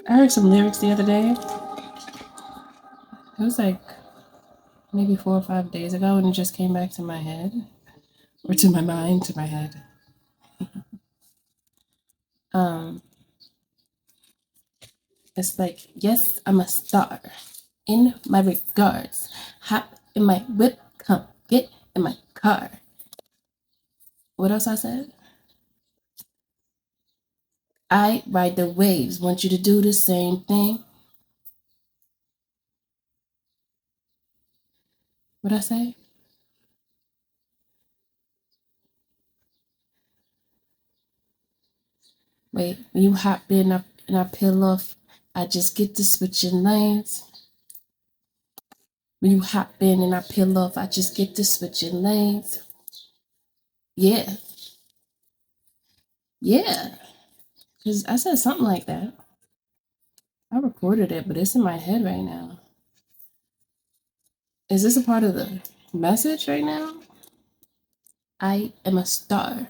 I heard some lyrics the other day. It was like maybe 4 or 5 days ago, and it just came back to my head, or to my mind, to my head. Um, it's like, yes, I'm a star. In my regards, hop in my whip, come get in my car. What else I said? I ride the waves. Want you to do the same thing. What I say? Wait, when you hop in and I peel off, I just get to switching lanes. When you hop in and I peel off, I just get to switching lanes. Yeah, yeah. Because I said something like that. I recorded it, but it's in my head right now. Is this a part of the message right now? I am a star.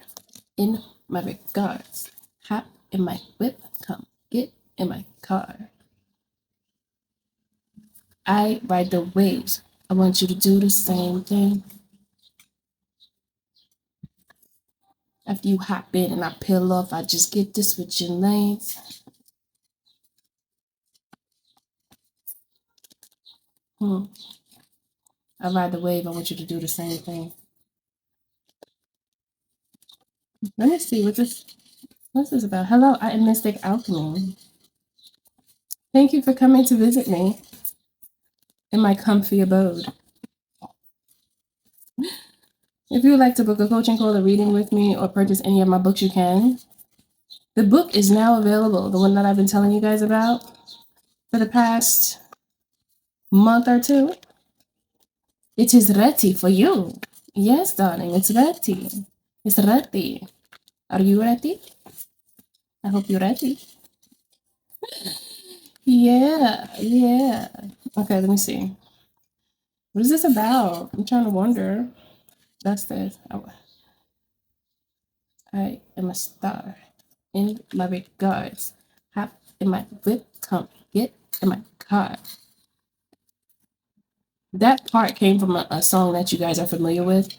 In my regards. Hop in my whip. Come get in my car. I ride the waves. I want you to do the same thing. After you hop in and I peel off, I just get to switching lanes. I ride the wave. I want you to do the same thing. Let me see what's this about. Hello, I am Mystic Alchemy. Thank you for coming to visit me in my comfy abode. If you would like to book a coaching call or reading with me or purchase any of my books, you can. The book is now available, the one that I've been telling you guys about for the past month or two. It is ready for you. Yes, darling, it's ready. It's ready. Are you ready? I hope you're ready. Yeah, yeah. Okay, let me see. What is this about? I'm trying to wonder. That's this. Oh, I am a star. In my regards. Hop in my whip. Come get in my car. That part came from a song that you guys are familiar with.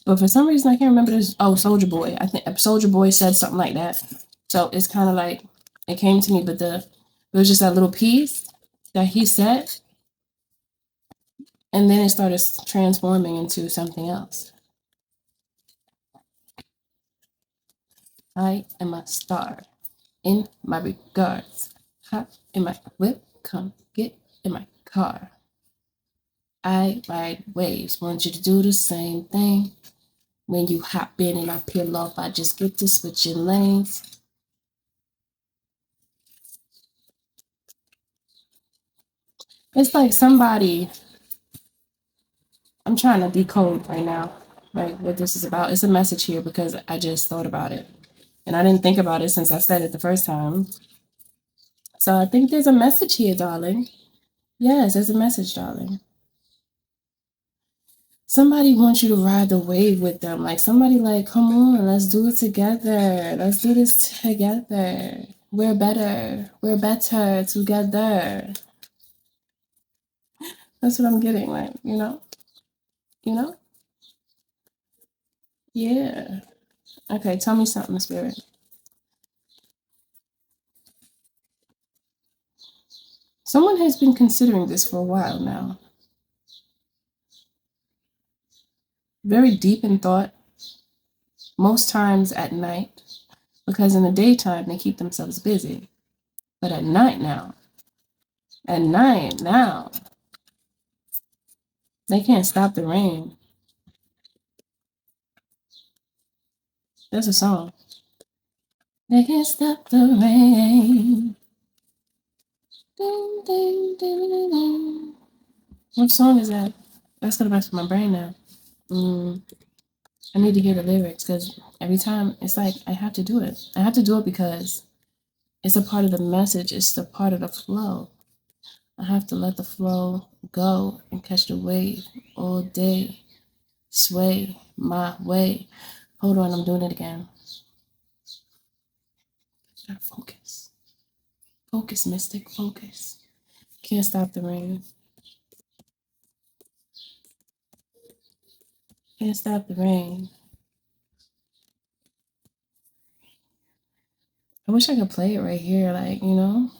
But for some reason, I can't remember this. Oh, Soldier Boy. I think Soldier Boy said something like that. So it's kind of like it came to me, but it was just that little piece that he said, and then it started transforming into something else. I am a star. In my regards. Hop in my whip. Come get in my car. I ride waves. Want you to do the same thing. When you hop in and I peel off, I just get to switching lanes. It's like somebody, I'm trying to decode right now, like what this is about. It's a message here because I just thought about it. And I didn't think about it since I said it the first time. So I think there's a message here, darling. Yes, there's a message, darling. Somebody wants you to ride the wave with them. Like somebody like, come on, let's do it together. Let's do this together. We're better. We're better together. That's what I'm getting, like, you know? You know? Yeah. Okay, tell me something, Spirit. Someone has been considering this for a while now. Very deep in thought, most times at night, because in the daytime they keep themselves busy. But at night now, they can't stop the rain. There's a song. They can't stop the rain. Ding, ding, ding, ding, ding. What song is that? That's gonna mess with my brain now. I need to hear the lyrics because every time it's like I have to do it. I have to do it because it's a part of the message. It's the part of the flow. I have to let the flow go and catch the wave all day. Sway my way. Hold on, I'm doing it again. Gotta focus. Focus, mystic, focus. Can't stop the rain. Can't stop the rain. I wish I could play it right here, like, you know?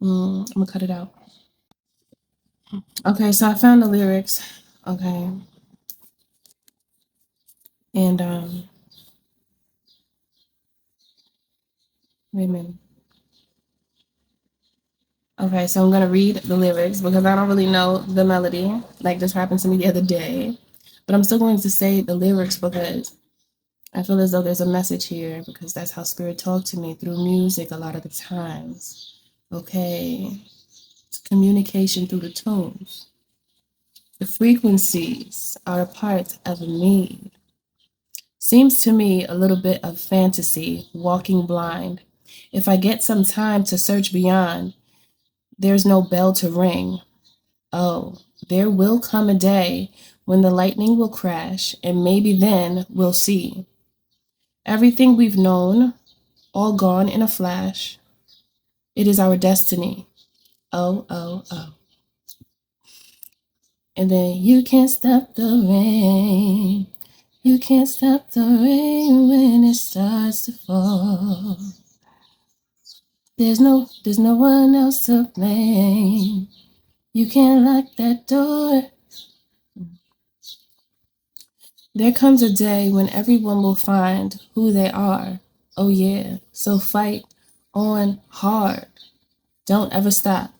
I'm gonna cut it out. Okay, so I found the lyrics. Okay. And, wait a minute. Okay, so I'm gonna read the lyrics because I don't really know the melody. Like this happened to me the other day. But I'm still going to say the lyrics because I feel as though there's a message here because that's how spirit talked to me through music a lot of the times. Okay. It's communication through the tones. The frequencies are a part of me. Seems to me a little bit of fantasy, walking blind. If I get some time to search beyond, there's no bell to ring. Oh, there will come a day when the lightning will crash, and maybe then we'll see. Everything we've known, all gone in a flash. It is our destiny. Oh, oh, oh. And then you can't stop the rain. You can't stop the rain when it starts to fall. There's no one else to blame. You can't lock that door. There comes a day when everyone will find who they are. Oh yeah, so fight on hard. Don't ever stop.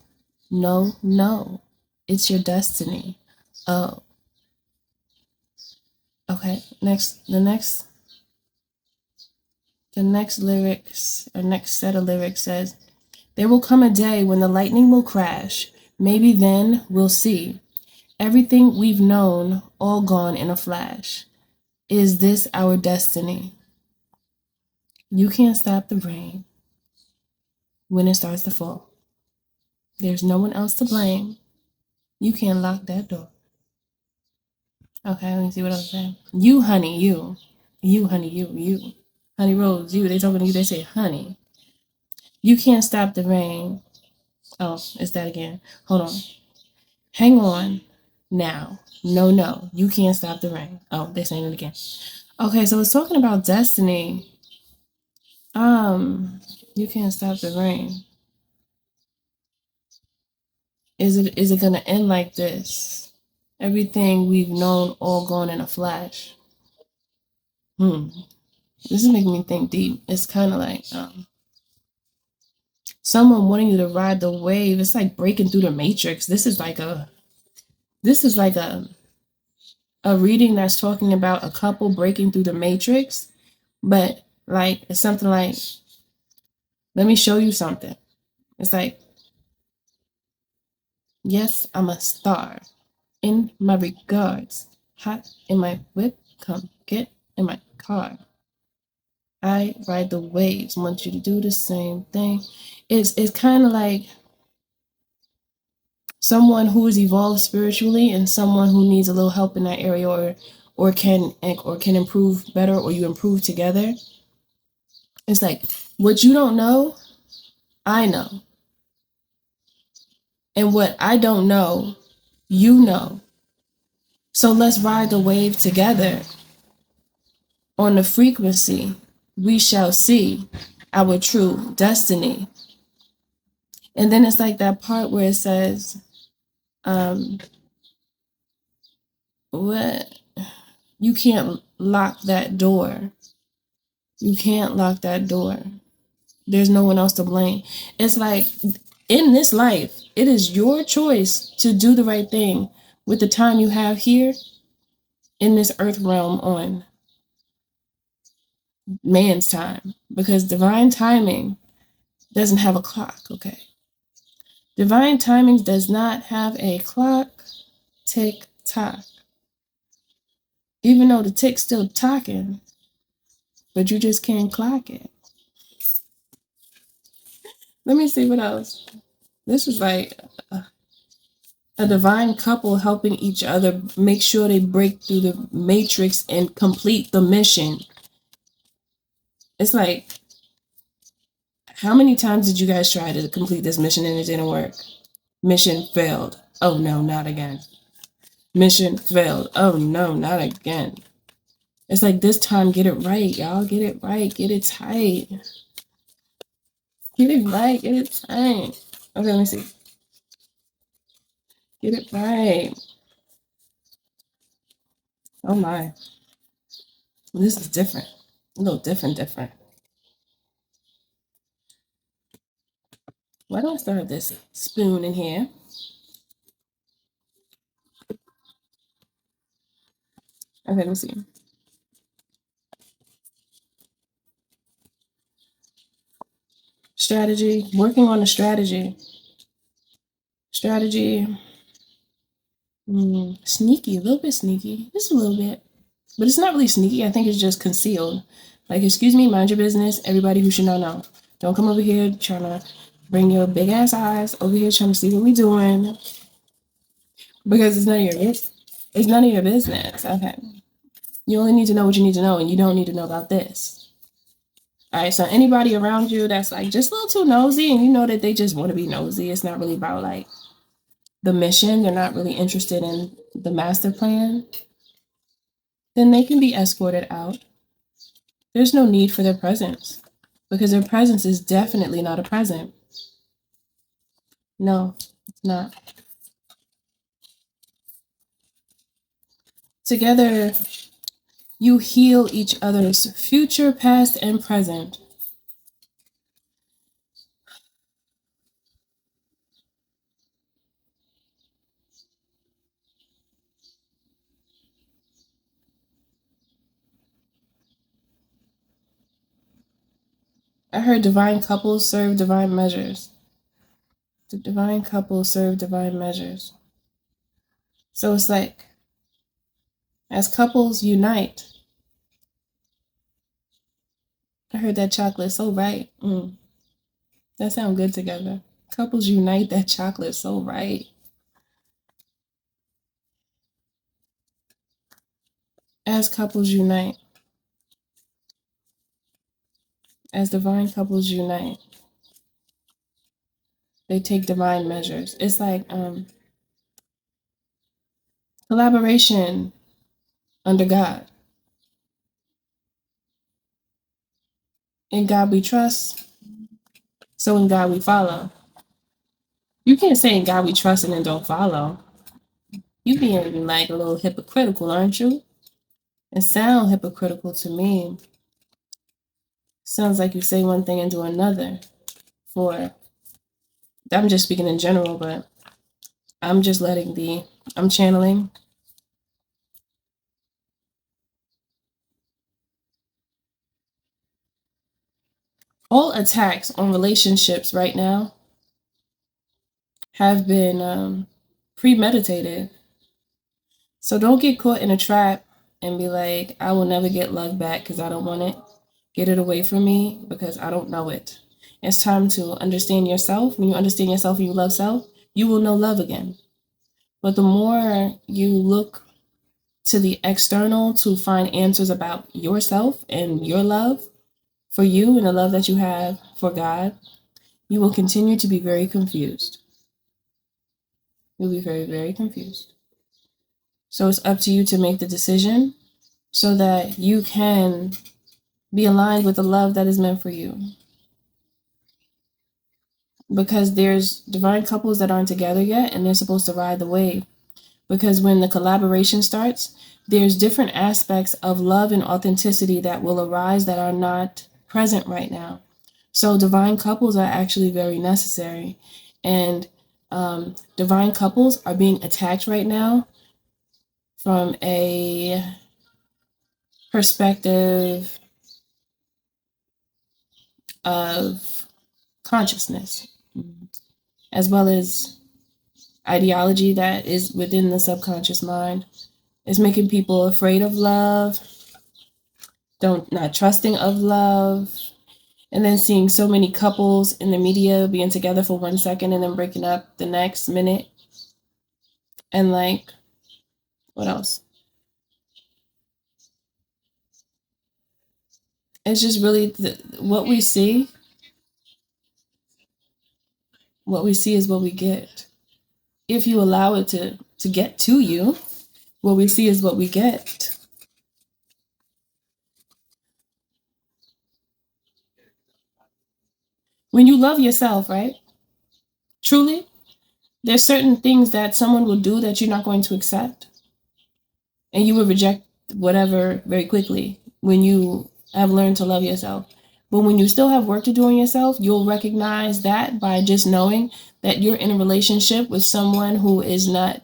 No, no. It's your destiny. Oh. Okay, the next lyrics, or next set of lyrics says, there will come a day when the lightning will crash. Maybe then we'll see. Everything we've known, all gone in a flash. Is this our destiny? You can't stop the rain when it starts to fall. There's no one else to blame. You can't lock that door. Okay, let me see what else saying. You, honey, you. You, honey, you. Honey Rose, you. They talking to you, they say, honey. You can't stop the rain. Oh, it's that again. Hold on. Hang on now. No, no. You can't stop the rain. Oh, they're saying it again. Okay, so it's talking about destiny. You can't stop the rain. Is it gonna end like this? Everything we've known all gone in a flash. This is making me think deep. It's kind of like someone wanting you to ride the wave. It's like breaking through the matrix. This is like a reading that's talking about a couple breaking through the matrix, but like it's something like, let me show you something. It's like, yes, I'm a star. In my regards, hot in my whip, come get in my car. I ride the waves, want you to do the same thing. It's kind of like someone who is evolved spiritually and someone who needs a little help in that area or can improve better, or you improve together. It's like what you don't know, I know. And what I don't know, you know. So let's ride the wave together. On the frequency, we shall see our true destiny. And then it's like that part where it says, what? You can't lock that door. You can't lock that door. There's no one else to blame. It's like in this life, it is your choice to do the right thing with the time you have here in this earth realm on man's time, because divine timing doesn't have a clock, okay? Divine timing does not have a clock. Tick tock. Even though the tick's still talking, but you just can't clock it. Let me see what else. This is like a divine couple helping each other make sure they break through the matrix and complete the mission. It's like How many times did you guys try to complete this mission and it didn't work? Mission failed. Oh no, not again. Mission failed. Oh no, not again. It's like this time, get it right, y'all. Get it right. Get it tight. Get it right. Get it tight. Okay, let me see. Get it right. Oh my. This is different. A little different. Why don't I start this spoon in here? Okay, let me see. Strategy. Working on a strategy. Strategy. Sneaky. A little bit sneaky. Just a little bit. But it's not really sneaky. I think it's just concealed. Like, excuse me, mind your business. Everybody who should know. Don't come over here trying to bring your big ass eyes over here trying to see what we doing. Because it's none of your business. It's none of your business. Okay. You only need to know what you need to know, and you don't need to know about this. All right, so anybody around you that's like just a little too nosy and you know that they just want to be nosy, it's not really about like the mission, they're not really interested in the master plan, then they can be escorted out. There's no need for their presence because their presence is definitely not a present. No, it's not. Together, you heal each other's future, past, and present. I heard divine couples serve divine measures. The divine couples serve divine measures. So it's like, as couples unite, I heard that chocolate so right. That sounds good together. Couples unite, that chocolate so right. As couples unite, as divine couples unite, they take divine measures. It's like collaboration under God. In God we trust, so in God we follow. You can't say in God we trust and then don't follow. You being like a little hypocritical, aren't you? It sounds hypocritical to me. Sounds like you say one thing and do another. I'm just speaking in general, but I'm just I'm channeling. All attacks on relationships right now have been premeditated. So don't get caught in a trap and be like, I will never get love back because I don't want it. Get it away from me because I don't know it. It's time to understand yourself. When you understand yourself and you love self, you will know love again. But the more you look to the external to find answers about yourself and your love for you and the love that you have for God, you will continue to be very confused. You'll be very, very confused. So it's up to you to make the decision so that you can be aligned with the love that is meant for you. Because there's divine couples that aren't together yet and they're supposed to ride the wave. Because when the collaboration starts, there's different aspects of love and authenticity that will arise that are not present right now. So divine couples are actually very necessary. And divine couples are being attacked right now from a perspective of consciousness, as well as ideology that is within the subconscious mind. It's making people afraid of love, not trusting of love, and then seeing so many couples in the media being together for 1 second and then breaking up the next minute. And like, what else? It's just really what we see. What we see is what we get. If you allow it to get to you, what we see is what we get. When you love yourself, right? Truly, there's certain things that someone will do that you're not going to accept. And you will reject whatever very quickly when you have learned to love yourself. But when you still have work to do on yourself, you'll recognize that by just knowing that you're in a relationship with someone who is not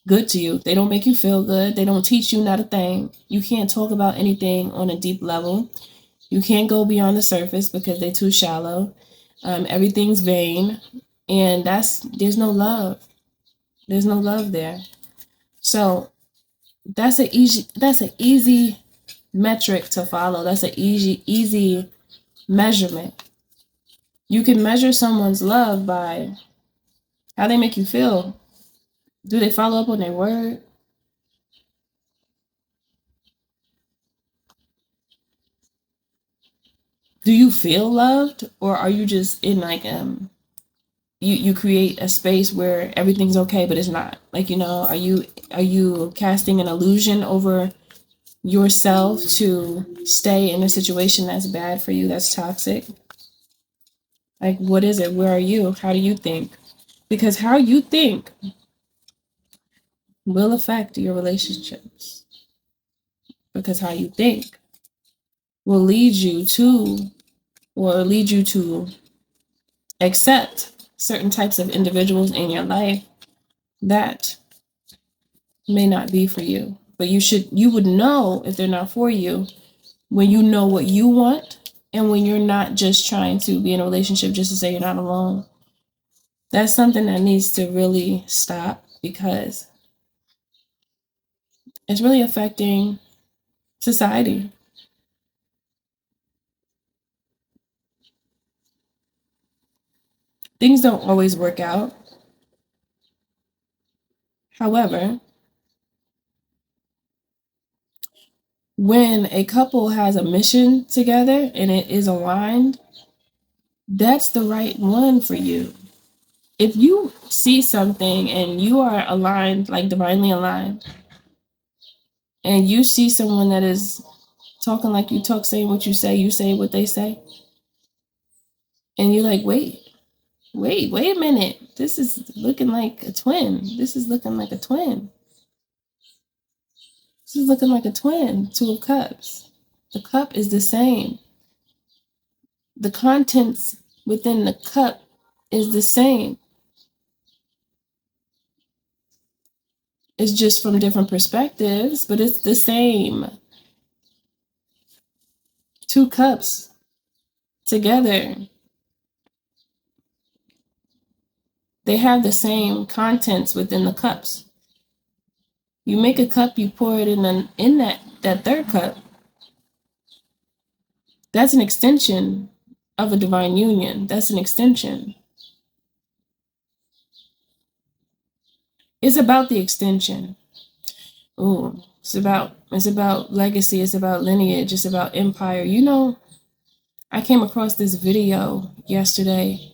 good to you. They don't make you feel good. They don't teach you not a thing. You can't talk about anything on a deep level. You can't go beyond the surface because they're too shallow. Everything's vain. And there's no love. There's no love there. So that's an easy metric to follow. That's an easy measurement. You can measure someone's love by how they make you feel. Do they follow up on their word? Do you feel loved, or are you just in like you create a space where everything's okay but it's not? Like, are you casting an illusion over yourself to stay in a situation that's bad for you, that's toxic? Like, what is it? Where are you? How do you think? Because how you think will affect your relationships. Because how you think will lead you to accept certain types of individuals in your life that may not be for you. But you would know if they're not for you when you know what you want, and when you're not just trying to be in a relationship just to say you're not alone. That's something that needs to really stop, because it's really affecting society. Things don't always work out. However, when a couple has a mission together and it is aligned, that's the right one for you. If you see something and you are aligned, like divinely aligned, and you see someone that is talking like you talk, saying what you say what they say, and you're like, wait a minute, this is looking like a twin. This is looking like a twin. This is looking like a twin. Two of Cups. The cup is the same. The contents within the cup is the same. It's just from different perspectives, but it's the same. Two cups together. They have the same contents within the cups. You make a cup, you pour it in that third cup. That's an extension of a divine union. That's an extension. It's about the extension. Ooh, it's about legacy, it's about lineage, it's about empire. I came across this video yesterday,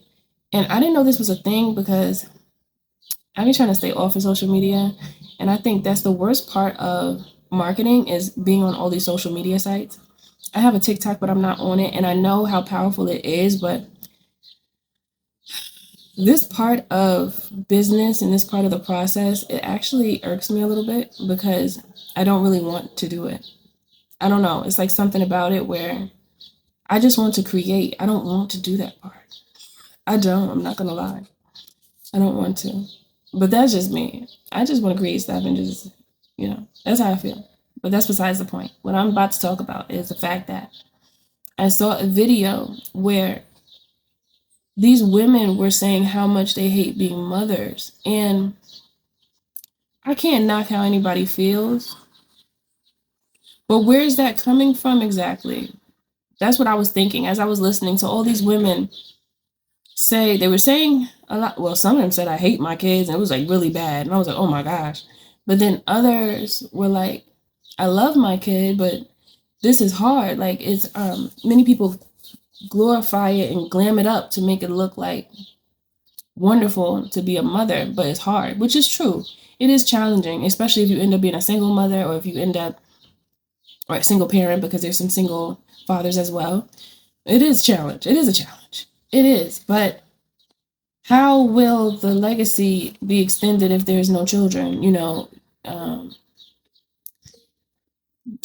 and I didn't know this was a thing because I've been trying to stay off of social media, and I think that's the worst part of marketing, is being on all these social media sites. I have a TikTok, but I'm not on it, and I know how powerful it is, but this part of business and this part of the process, it actually irks me a little bit because I don't really want to do it. I don't know. It's like something about it where I just want to create. I don't want to do that part. I don't. I'm not going to lie. I don't want to. But that's just me. I just want to create stuff and just, that's how I feel. But that's besides the point. What I'm about to talk about is the fact that I saw a video where these women were saying how much they hate being mothers. And I can't knock how anybody feels. But where is that coming from exactly? That's what I was thinking as I was listening to all these women say. They were saying a lot. Well, some of them said, I hate my kids. And it was like really bad. And I was like, oh my gosh. But then others were like, I love my kid, but this is hard. Like, many people glorify it and glam it up to make it look like wonderful to be a mother, but it's hard, which is true. It is challenging, especially if you end up being a single mother or if you end up or a single parent, because there's some single fathers as well. It is challenge. It is a challenge. It is, but how will the legacy be extended if there's no children? Um,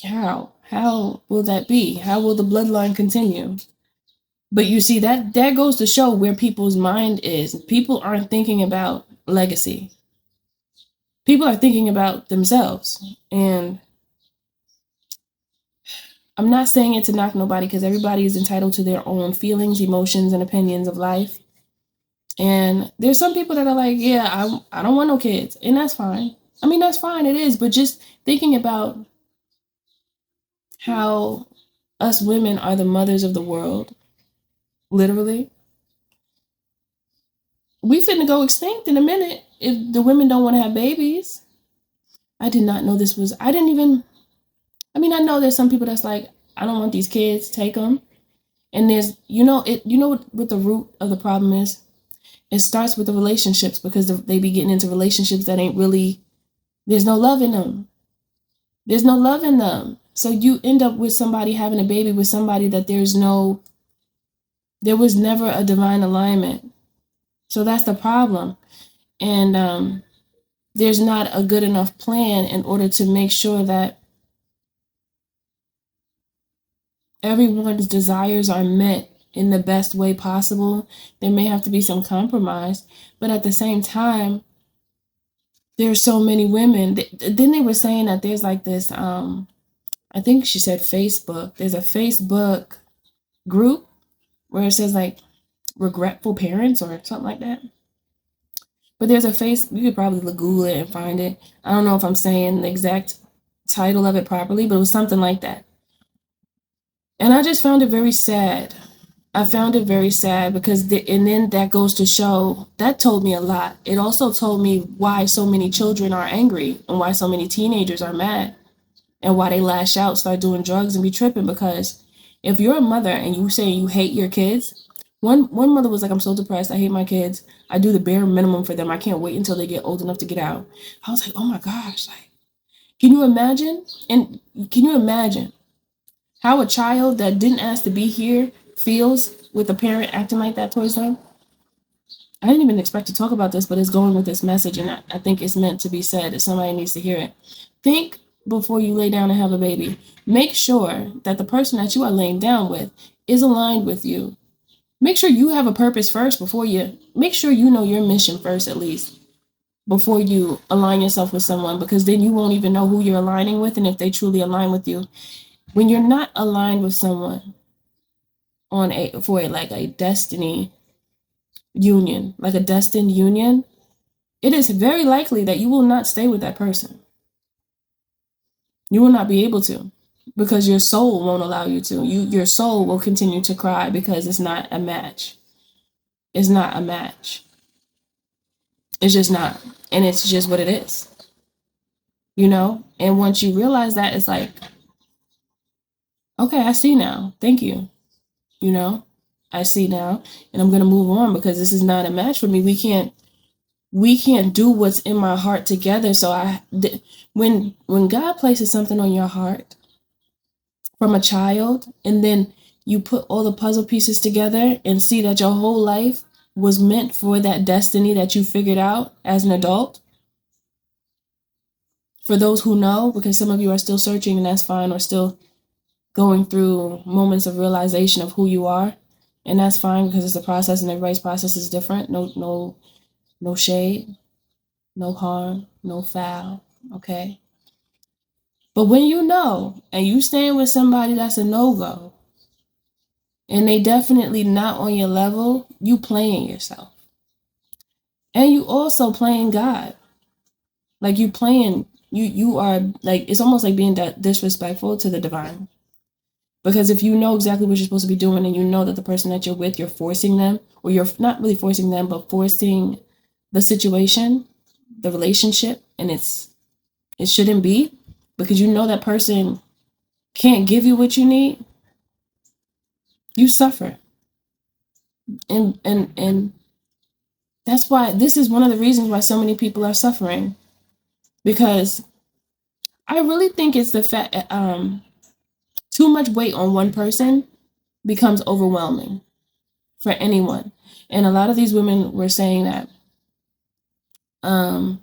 how will that be? How will the bloodline continue? But you see, that goes to show where people's mind is. People aren't thinking about legacy. People are thinking about themselves. And I'm not saying it to knock nobody, because everybody is entitled to their own feelings, emotions, and opinions of life. And there's some people that are like, yeah, I don't want no kids. And that's fine. I mean, that's fine. It is. But just thinking about how us women are the mothers of the world, literally. We finna go extinct in a minute if the women don't want to have babies. I did not know this was, I didn't even, I mean, I know there's some people that's like, I don't want these kids, take them. And there's, what the root of the problem is? It starts with the relationships, because they be getting into relationships that ain't really, there's no love in them. There's no love in them. So you end up with somebody having a baby with somebody that there was never a divine alignment. So that's the problem. And there's not a good enough plan in order to make sure that everyone's desires are met in the best way possible. There may have to be some compromise, but at the same time, there's so many women. Then they were saying that there's like this, I think she said Facebook. There's a Facebook group where it says like regretful parents or something like that. But there's you could probably Google it and find it. I don't know if I'm saying the exact title of it properly, but it was something like that. And I just found it very sad. I found it very sad because, and then that goes to show, that told me a lot. It also told me why so many children are angry and why so many teenagers are mad and why they lash out, start doing drugs and be tripping. Because if you're a mother and you say you hate your kids, one mother was like, I'm so depressed. I hate my kids. I do the bare minimum for them. I can't wait until they get old enough to get out. I was like, oh my gosh, like, can you imagine? And can you imagine how a child that didn't ask to be here feels with a parent acting like that towards them? I didn't even expect to talk about this, but it's going with this message, and I think it's meant to be said. If somebody needs to hear it, think before you lay down and have a baby. Make sure that the person that you are laying down with is aligned with you. Make sure you have a purpose first before you, make sure you know your mission first, at least, before you align yourself with someone, because then you won't even know who you're aligning with and if they truly align with you. When you're not aligned with someone for like a destiny union, like a destined union, it is very likely that you will not stay with that person. You will not be able to, because your soul won't allow you to. Your soul will continue to cry because it's not a match. It's not a match. It's just not. And it's just what it is. And once you realize that, it's like, okay, I see now. Thank you. I see now, and I'm going to move on, because this is not a match for me. We can't do what's in my heart together. So when God places something on your heart from a child, and then you put all the puzzle pieces together and see that your whole life was meant for that destiny that you figured out as an adult. For those who know, because some of you are still searching, and that's fine, or still going through moments of realization of who you are, and that's fine, because it's a process and everybody's process is different. No shade, no harm, no foul. Okay. But when you know and you stand with somebody that's a no-go, and they definitely not on your level, you playing yourself. And you also playing God. Like you are like, it's almost like being disrespectful to the divine. Because if you know exactly what you're supposed to be doing, and you know that the person that you're with, you're forcing them, or you're not really forcing them, but forcing the situation, the relationship, and it shouldn't be, because you know that person can't give you what you need, you suffer. And That's why this is one of the reasons why so many people are suffering, because I really think it's the fact too much weight on one person becomes overwhelming for anyone. And a lot of these women were saying that um,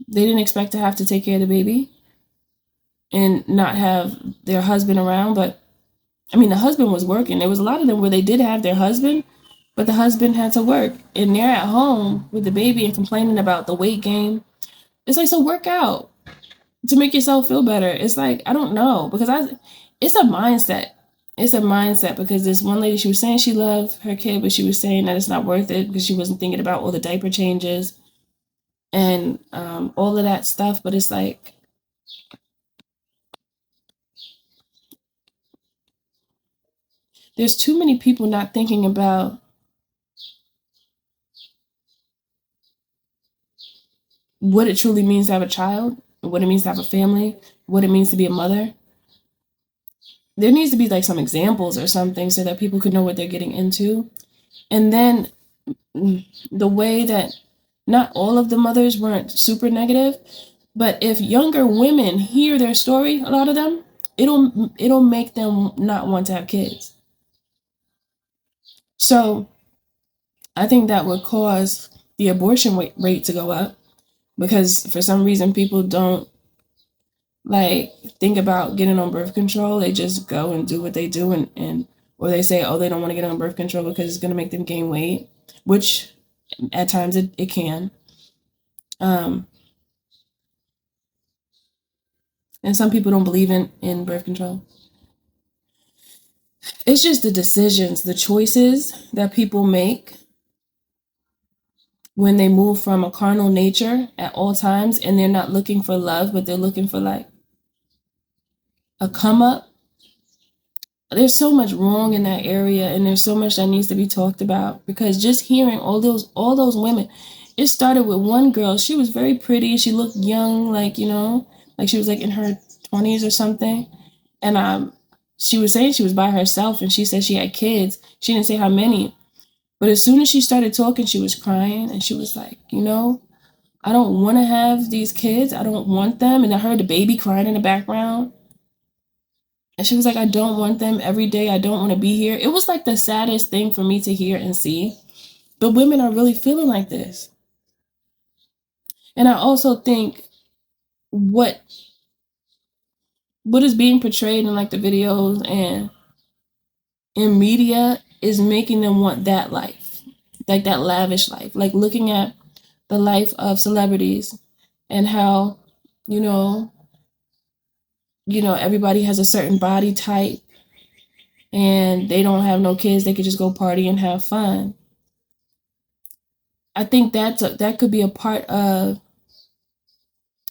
they didn't expect to have to take care of the baby and not have their husband around. But I mean, the husband was working. There was a lot of them where they did have their husband, but the husband had to work, and they're at home with the baby and complaining about the weight gain. It's like, so work out to make yourself feel better. It's like, I don't know, because it's a mindset. It's a mindset, because this one lady, she was saying she loved her kid, but she was saying that it's not worth it because she wasn't thinking about all the diaper changes and all of that stuff. But it's like, there's too many people not thinking about what it truly means to have a child, what it means to have a family, what it means to be a mother. There needs to be like some examples or something so that people could know what they're getting into. And then the way that not all of the mothers weren't super negative, but if younger women hear their story, a lot of them, it'll make them not want to have kids. So I think that would cause the abortion rate to go up, because for some reason people don't like think about getting on birth control. They just go and do what they do, and or they say, oh, they don't want to get on birth control because it's going to make them gain weight, which at times it can. And some people don't believe in birth control. It's just the decisions, the choices that people make when they move from a carnal nature at all times, and they're not looking for love, but they're looking for like a come up. There's so much wrong in that area, and there's so much that needs to be talked about, because just hearing all those women, it started with one girl. She was very pretty. She looked young, like, like she was like in her 20s or something. And she was saying she was by herself, and she said she had kids. She didn't say how many. But as soon as she started talking, she was crying, and she was like, I don't want to have these kids. I don't want them. And I heard the baby crying in the background. And she was like, I don't want them every day. I don't want to be here. It was like the saddest thing for me to hear and see. But women are really feeling like this. And I also think what is being portrayed in like the videos and in media is making them want that life, like that lavish life, like looking at the life of celebrities and how, you know, everybody has a certain body type and they don't have no kids. They could just go party and have fun. I think that could be a part of,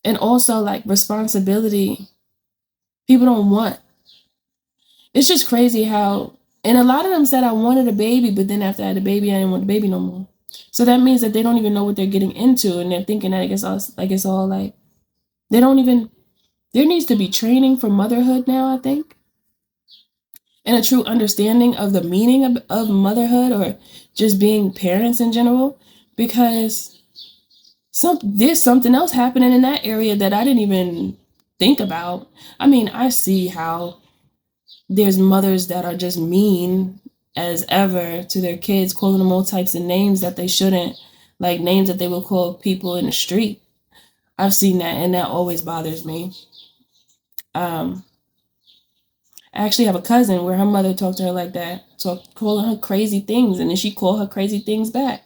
and also like responsibility. People don't want. It's just crazy how, and a lot of them said I wanted a baby, but then after I had a baby, I didn't want the baby no more. So that means that they don't even know what they're getting into, and they're thinking that it's all like they don't even. There needs to be training for motherhood now, I think, and a true understanding of the meaning of motherhood, or just being parents in general, because there's something else happening in that area that I didn't even think about. I mean, I see how there's mothers that are just mean as ever to their kids, calling them all types of names that they shouldn't, like names that they will call people in the street. I've seen that, and that always bothers me. I actually have a cousin where her mother talked to her like that, calling her crazy things, and then she called her crazy things back,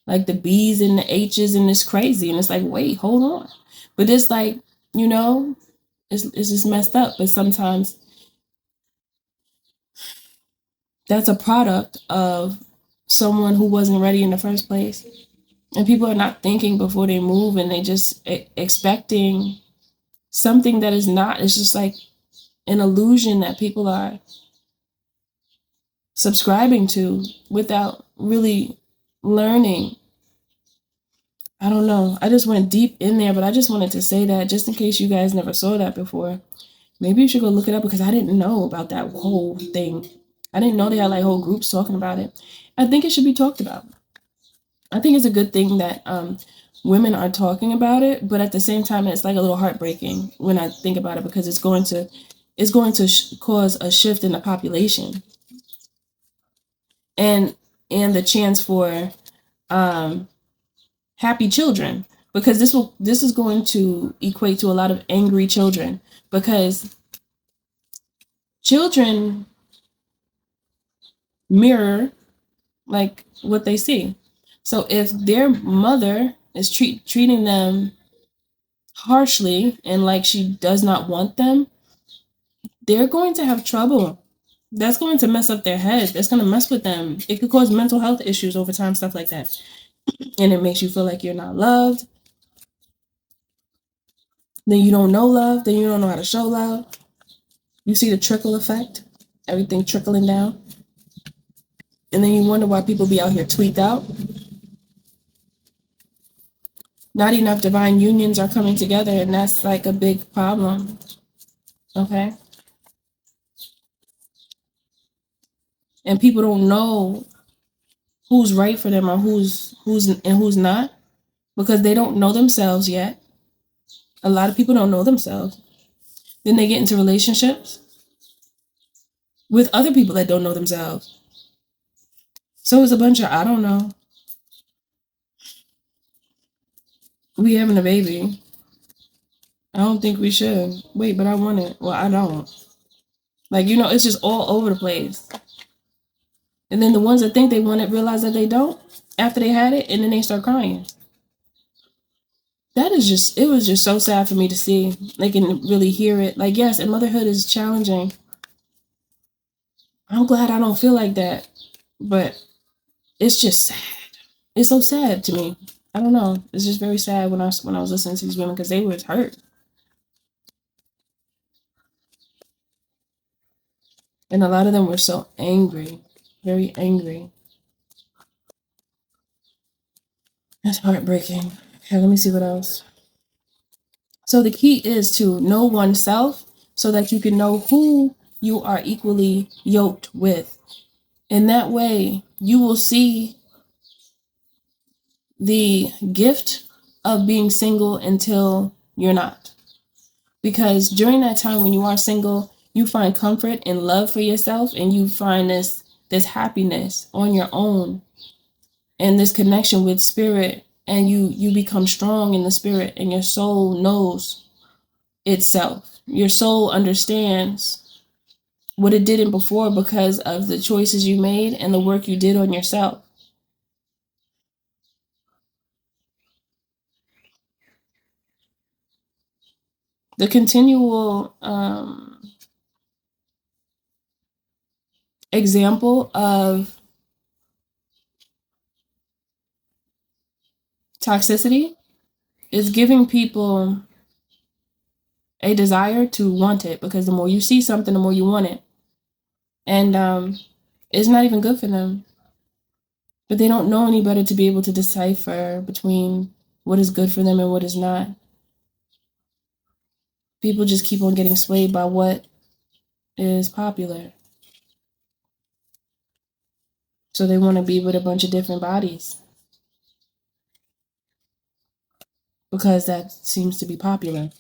like the B's and the H's, and it's crazy, and it's like, wait, hold on. But it's like, it's just messed up. But sometimes that's a product of someone who wasn't ready in the first place. And people are not thinking before they move, and they just expecting something that is not. It's just like an illusion that people are subscribing to without really learning. I don't know. I just went deep in there, but I just wanted to say that just in case you guys never saw that before. Maybe you should go look it up, because I didn't know about that whole thing. I didn't know they had like whole groups talking about it. I think it should be talked about. I think it's a good thing that women are talking about it, but at the same time, it's like a little heartbreaking when I think about it, because it's going to cause a shift in the population, and the chance for um, happy children, because this is going to equate to a lot of angry children, because children mirror like what they see. So if their mother is treating them harshly and like she does not want them, they're going to have trouble. That's going to mess up their head. That's going to mess with them. It could cause mental health issues over time, stuff like that. And it makes you feel like you're not loved. Then you don't know love. Then you don't know how to show love. You see the trickle effect, everything trickling down. And then you wonder why people be out here tweaked out. Not enough divine unions are coming together, and that's like a big problem. Okay? And people don't know who's right for them or who's not, because they don't know themselves yet. A lot of people don't know themselves. Then they get into relationships with other people that don't know themselves. So it's a bunch of I don't know. We having a baby. I don't think we should. Wait, but I want it. Well, I don't. Like, it's just all over the place. And then the ones that think they want it realize that they don't after they had it, and then they start crying. It was just so sad for me to see, like, and really hear it. Like, yes, and motherhood is challenging. I'm glad I don't feel like that, but it's just sad. It's so sad to me. I don't know. It's just very sad when I was listening to these women, because they were hurt. And a lot of them were so angry, very angry. That's heartbreaking. Okay, let me see what else. So the key is to know oneself so that you can know who you are equally yoked with. And that way you will see the gift of being single until you're not. Because during that time when you are single, you find comfort and love for yourself, and you find this happiness on your own, and this connection with spirit, and you become strong in the spirit, and your soul knows itself. Your soul understands what it didn't before because of the choices you made and the work you did on yourself. The continual example of toxicity is giving people a desire to want it, because the more you see something, the more you want it. And it's not even good for them. But they don't know any better to be able to decipher between what is good for them and what is not. People just keep on getting swayed by what is popular. So they want to be with a bunch of different bodies because that seems to be popular.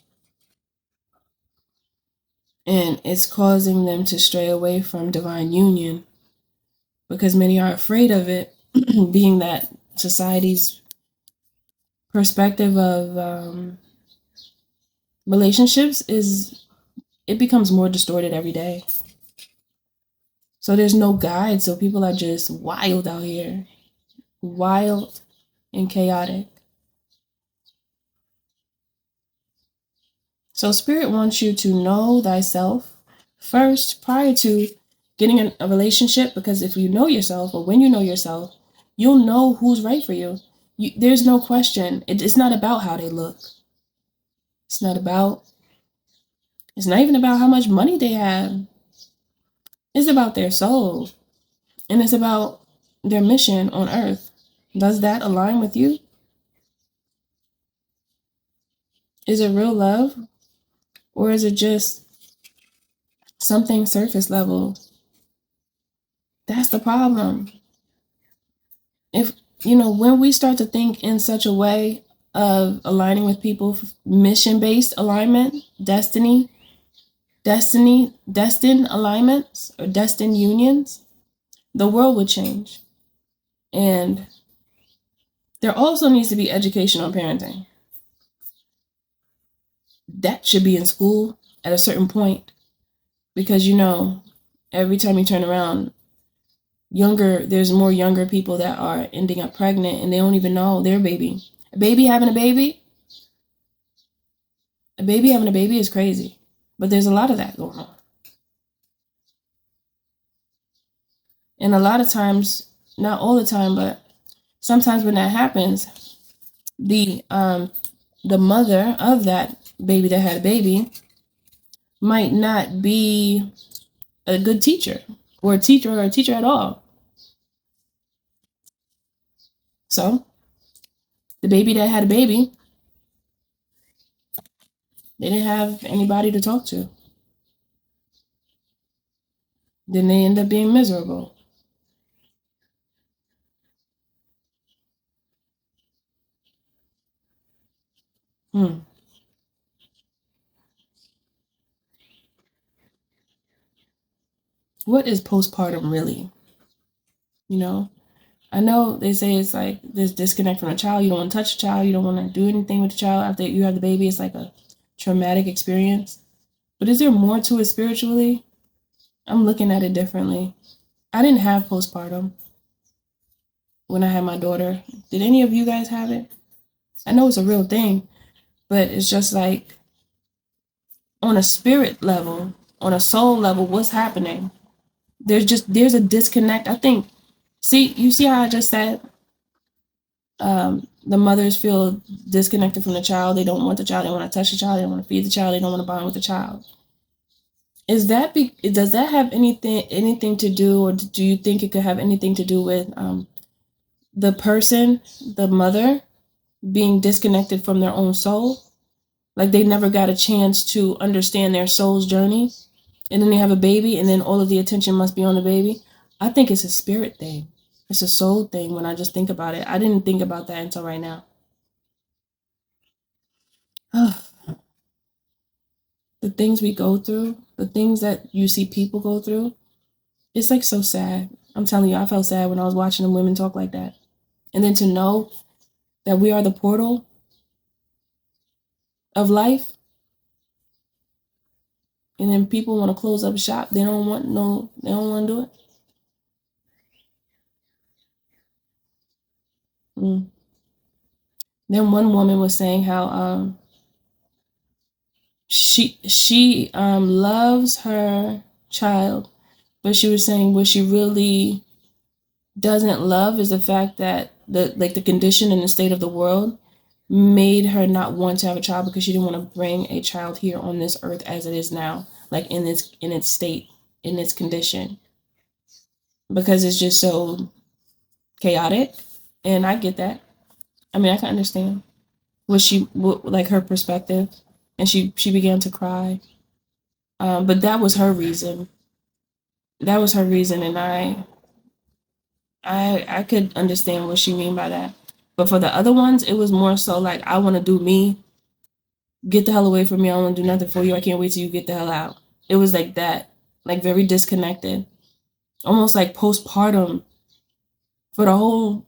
And it's causing them to stray away from divine union, because many are afraid of it, being that society's perspective of relationships it becomes more distorted every day. So there's no guide, so people are just wild out here, wild and chaotic. So spirit wants you to know thyself first prior to getting in a relationship, because if you know yourself, or when you know yourself, you'll know who's right for you. There's no question. It's not about how they look. It's not even about how much money they have. It's about their soul. And it's about their mission on earth. Does that align with you? Is it real love? Or is it just something surface level? the problem. If, when we start to think in such a way of aligning with people, mission-based alignment, destined alignments, or destined unions, the world would change. And there also needs to be education on parenting. That should be in school at a certain point, because every time you turn around, there's more younger people that are ending up pregnant and they don't even know their baby. A baby having a baby is crazy, but there's a lot of that going on. And a lot of times, not all the time, but sometimes when that happens, the mother of that baby that had a baby might not be a good teacher or a teacher at all. So the baby that had a baby, they didn't have anybody to talk to. Then they end up being miserable. What is postpartum really? I know they say it's like this disconnect from a child. You don't want to touch a child. You don't want to do anything with the child after you have the baby. It's like a traumatic experience. But is there more to it spiritually? I'm looking at it differently. I didn't have postpartum when I had my daughter. Did any of you guys have it? I know it's a real thing, but it's just like on a spirit level, on a soul level, what's happening? There's a disconnect. I think, you see how I just said the mothers feel disconnected from the child. They don't want the child. They want to touch the child. They don't want to feed the child. They don't want to bond with the child. Does that have anything to do, or do you think it could have anything to do with the person, the mother, being disconnected from their own soul? Like they never got a chance to understand their soul's journey, and then they have a baby, and then all of the attention must be on the baby. I think it's a spirit thing. It's a soul thing when I just think about it. I didn't think about that until right now. The things we go through, the things that you see people go through, it's like so sad. I'm telling you, I felt sad when I was watching the women talk like that. And then to know that we are the portal of life, and then people want to close up shop. They don't want to do it. Then one woman was saying how she loves her child, but she was saying what she really doesn't love is the fact that the condition and the state of the world made her not want to have a child, because she didn't want to bring a child here on this earth as it is now, like in its state, in its condition, because it's just so chaotic. And I get that. I mean, I can understand like her perspective, and she began to cry. But that was her reason. And I could understand what she mean by that. But for the other ones, it was more so like, I want to do me. Get the hell away from me. I don't want to do nothing for you. I can't wait till you get the hell out. It was like that, like very disconnected, almost like postpartum for the whole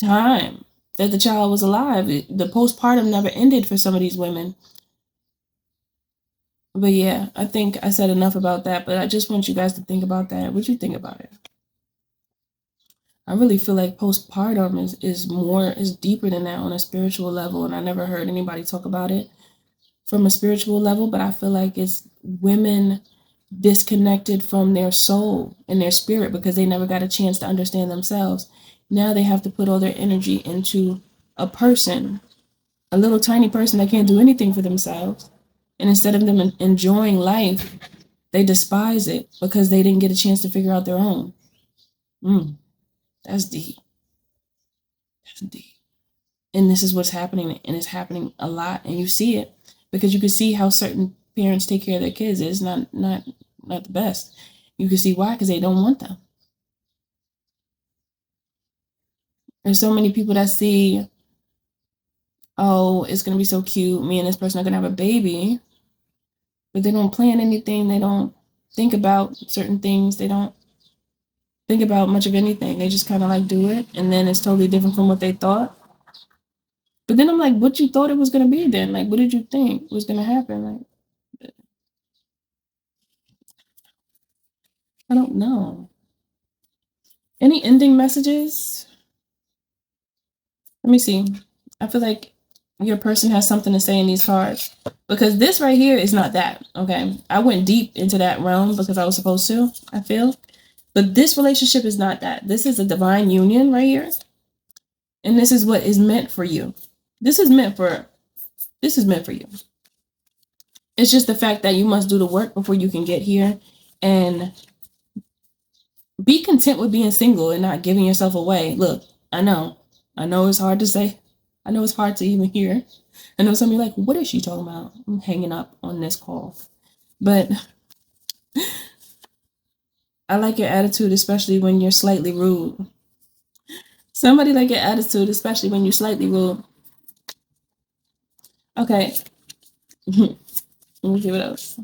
time that the child was alive. The postpartum never ended for some of these women. But yeah, I think I said enough about that, but I just want you guys to think about that. What you think about it? I really feel like postpartum is deeper than that on a spiritual level, and I never heard anybody talk about it from a spiritual level, but I feel like it's women disconnected from their soul and their spirit because they never got a chance to understand themselves. Now they have to put all their energy into a person, a little tiny person that can't do anything for themselves. And instead of them enjoying life, they despise it because they didn't get a chance to figure out their own. That's deep. That's deep. And this is what's happening, and it's happening a lot, and you see it because you can see how certain parents take care of their kids. It's not the best. You can see why, because they don't want them. There's so many people that see, oh, it's going to be so cute. Me and this person are going to have a baby. But they don't plan anything. They don't think about certain things. They don't think about much of anything. They just kind of like do it. And then it's totally different from what they thought. But then I'm like, what you thought it was going to be then? Like, what did you think was going to happen? Like, I don't know. Any ending messages? Let me see. I feel like your person has something to say in these cards. Because this right here is not that, okay? I went deep into that realm because I was supposed to, I feel. But this relationship is not that. This is a divine union right here. And this is what is meant for you. This is meant for you. It's just the fact that you must do the work before you can get here, and be content with being single and not giving yourself away. Look, I know it's hard to say. I know it's hard to even hear. I know some of you are like, what is she talking about? I'm hanging up on this call. But I like your attitude, especially when you're slightly rude. Somebody like your attitude, especially when you're slightly rude. Okay. Let me see what else.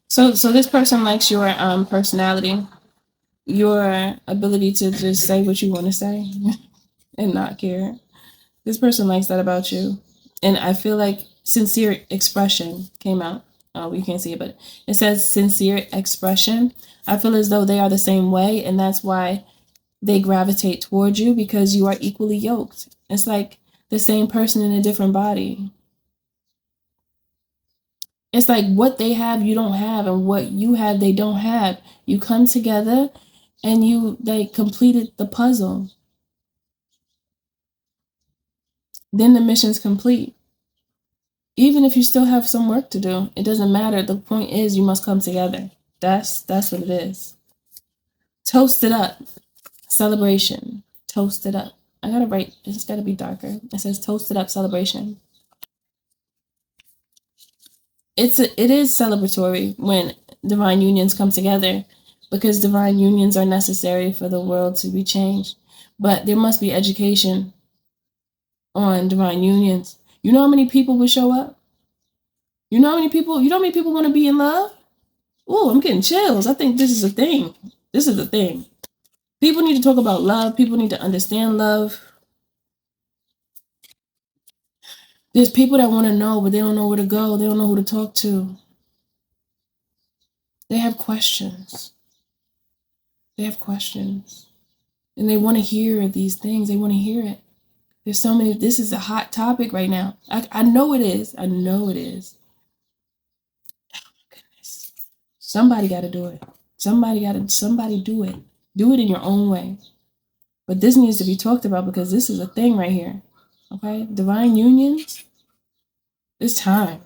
So this person likes your personality, your ability to just say what you want to say and not care. This person likes that about you. And I feel like sincere expression came out. Oh, you can't see it, but it says sincere expression. I feel as though they are the same way, and that's why they gravitate towards you, because you are equally yoked. It's like the same person in a different body. It's like what they have, you don't have, and what you have, they don't have. You come together and they completed the puzzle. Then the mission's complete. Even if you still have some work to do, it doesn't matter. The point is you must come together. That's what it is. Toast it up. Celebration. Toast it up. I gotta write, it's gotta be darker. It says toast it up, celebration. It is celebratory when divine unions come together, because divine unions are necessary for the world to be changed. But there must be education on divine unions. You know how many people would show up? You know how many people want to be in love? Oh, I'm getting chills. I think this is a thing. This is a thing. People need to talk about love. People need to understand love. There's people that want to know, but they don't know where to go. They don't know who to talk to. They have questions. They have questions. And they want to hear these things. They want to hear it. There's so many. This is a hot topic right now. I know it is. I know it is. Oh my goodness. Somebody got to do it. Somebody do it. Do it in your own way. But this needs to be talked about, because this is a thing right here. Okay? Divine unions. It's time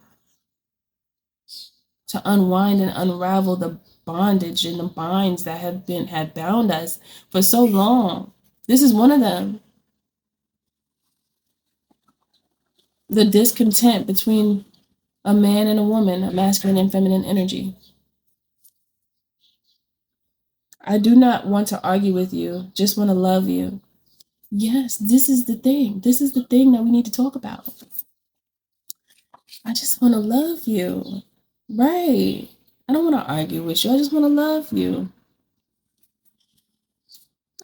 to unwind and unravel the bondage and the binds that had bound us for so long. This is one of them. The discontent between a man and a woman, a masculine and feminine energy. I do not want to argue with you, just want to love you. Yes, this is the thing. This is the thing that we need to talk about. I just want to love you. Right. I don't want to argue with you. I just want to love you.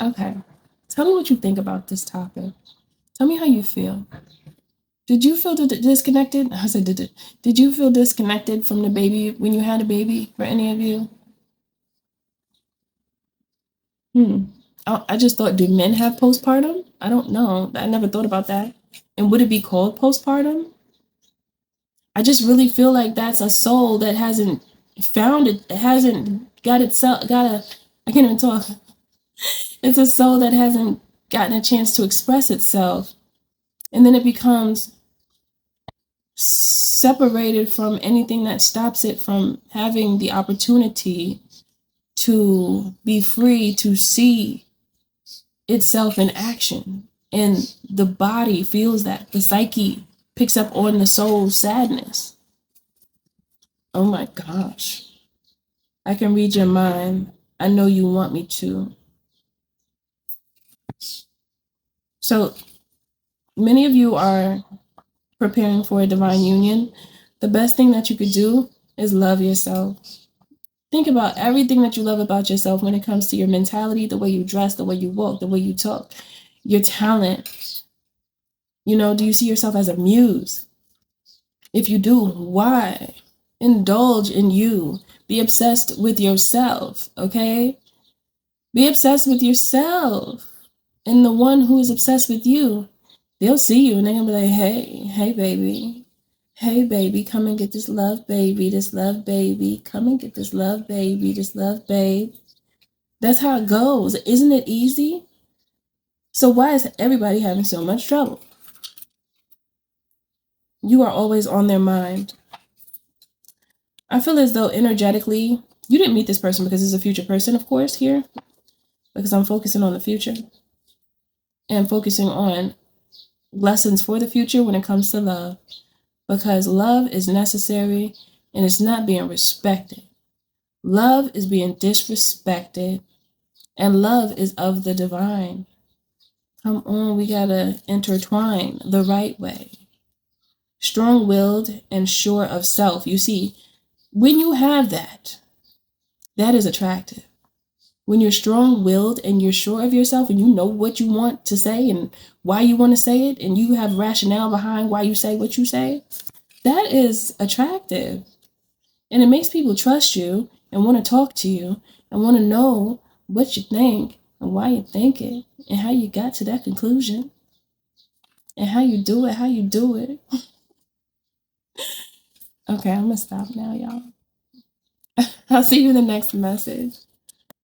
Okay. Tell me what you think about this topic. Tell me how you feel. Did you feel disconnected? I said, did you feel disconnected from the baby when you had a baby, for any of you? I just thought, do men have postpartum? I don't know. I never thought about that. And would it be called postpartum? I just really feel like that's a soul that hasn't found it, hasn't got itself, I can't even talk. It's a soul that hasn't gotten a chance to express itself. And then it becomes separated from anything that stops it from having the opportunity to be free to see itself in action. And the body feels that, the psyche picks up on the soul's sadness. Oh my gosh. I can read your mind. I know you want me to. So many of you are preparing for a divine union. The best thing that you could do is love yourself. Think about everything that you love about yourself when it comes to your mentality, the way you dress, the way you walk, the way you talk, your talent. You know, do you see yourself as a muse? If you do, why? Indulge in you. Be obsessed with yourself, okay? Be obsessed with yourself. And the one who is obsessed with you, they'll see you and they're gonna be like, hey, baby. Hey, baby, come and get this love, baby, this love, baby. Come and get this love, baby, this love, babe. That's how it goes. Isn't it easy? So why is everybody having so much trouble? You are always on their mind. I feel as though energetically, you didn't meet this person because it's a future person, of course, here, because I'm focusing on the future and focusing on lessons for the future when it comes to love, because love is necessary and it's not being respected. Love is being disrespected, and love is of the divine. Come on, we gotta intertwine the right way. Strong-willed and sure of self. You see, when you have that, that is attractive. When you're strong-willed and you're sure of yourself and you know what you want to say and why you want to say it, and you have rationale behind why you say what you say, that is attractive. And it makes people trust you and want to talk to you and want to know what you think and why you think it and how you got to that conclusion and how you do it. Okay, I'm going to stop now, y'all. I'll see you in the next message.